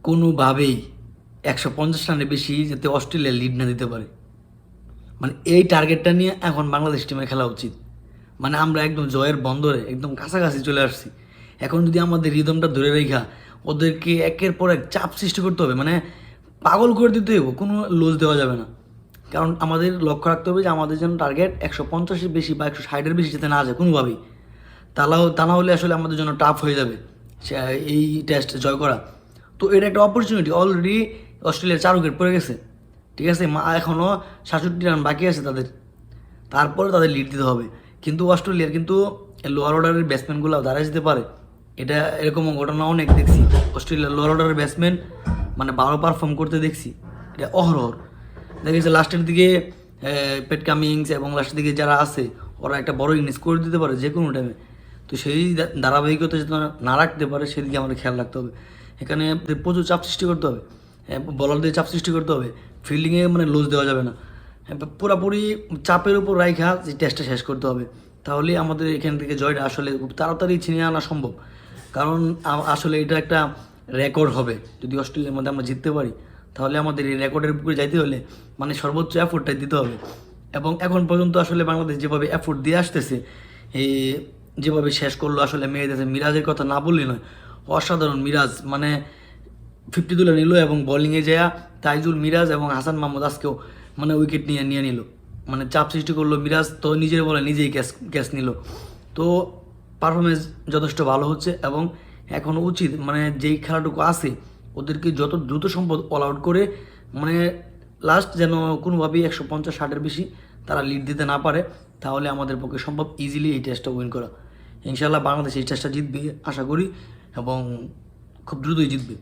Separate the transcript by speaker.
Speaker 1: কোনোভাবেই 150 রানের বেশি যাতে অস্ট্রেলিয়া লিড না দিতে পারে, মানে এই টার্গেটটা নিয়ে এখন বাংলাদেশ টিমের খেলা উচিত। মানে আমরা একদম জয়ের বন্দরে একদম কাছাকাছি চলে আসছি। এখন যদি আমাদের রিদমটা ধরে রেখা ওদেরকে একের পর এক চাপ সৃষ্টি করতে হবে, মানে পাগল করে দিতে হবে, কোনো লুজ দেওয়া যাবে না। কারণ আমাদের লক্ষ্য রাখতে হবে যে আমাদের যেন টার্গেট 150-এর বেশি বা 160-এর বেশি যেতে না যায় কোনোভাবেই। তা না হলে আসলে আমাদের জন্য টাফ হয়ে যাবে এই টেস্ট জয় করা। তো এটা একটা অপরচুনিটি, অলরেডি অস্ট্রেলিয়ার 4 উইকেট পড়ে গেছে, ঠিক আছে, এখনও 67 রান বাকি আছে তাদের, তারপরে তাদের লিড দিতে হবে। কিন্তু অস্ট্রেলিয়ার কিন্তু লোয়ার অর্ডারের ব্যাটসম্যানগুলো দাঁড়ায় যেতে পারে, এটা এরকম ঘটনা অনেক দেখছি। অস্ট্রেলিয়ার লোয়ার অর্ডারের ব্যাটসম্যান মানে ভালো পারফর্ম করতে দেখছি, এটা অহরহ দেখেছে। লাস্টের দিকে পেট কামিংস এবং লাস্টের দিকে যারা আছে ওরা একটা বড় ইনিংস করে দিতে পারে যে কোনো টাইমে। তো সেই ধারাবাহিকতা যাতে না রাখতে পারে সেদিকে আমাদের খেয়াল রাখতে হবে। এখানে প্রচুর চাপ সৃষ্টি করতে হবে, বলারদের চাপ সৃষ্টি করতে হবে, ফিল্ডিংয়ে মানে লুজ দেওয়া যাবে না, পুরোপুরি চাপের উপর রাইখা যে টেস্টটা শেষ করতে হবে। তাহলে আমাদের এখান থেকে জয়টা আসলে খুব তাড়াতাড়ি ছিনিয়ে আনা সম্ভব। কারণ আসলে এটা একটা রেকর্ড হবে, যদি অস্ট্রেলিয়ার মধ্যে আমরা জিততে পারি তাহলে আমাদের এই রেকর্ডের উপরে যাইতে হলে মানে সর্বোচ্চ এফোর্টটাই দিতে হবে। এবং এখন পর্যন্ত আসলে বাংলাদেশ যেভাবে এফোর্ট দিয়ে আসতেছে, এই যেভাবে শেষ করলো আসলে মেয়েদের, মিরাজের কথা না বললেই নয়, অসাধারণ মিরাজ, মানে 50 তুলে নিল এবং বোলিংয়ে যায় তাইজুল, মিরাজ এবং হাসান মাহমুদ আজকেও মানে উইকেট নিয়ে নিল, মানে চাপ সৃষ্টি করলো। মিরাজ তো নিজের বলে নিজেই ক্যাচ নিল। তো পারফরমেন্স যথেষ্ট ভালো হচ্ছে এবং এখন উচিত মানে যেই খেলাটুকু আছে ওদেরকে যত দ্রুত সম্ভব অল আউট করে, মানে লাস্ট যেন কোনোভাবেই 150-60-এর বেশি তারা লিড দিতে না পারে, তাহলে আমাদের পক্ষে সম্ভব ইজিলি এই টেস্টটা উইন করা। ইনশাল্লাহ বাংলাদেশ এই টেস্টটা জিতবে আশা করি, এবং খুব দ্রুতই জিতবে।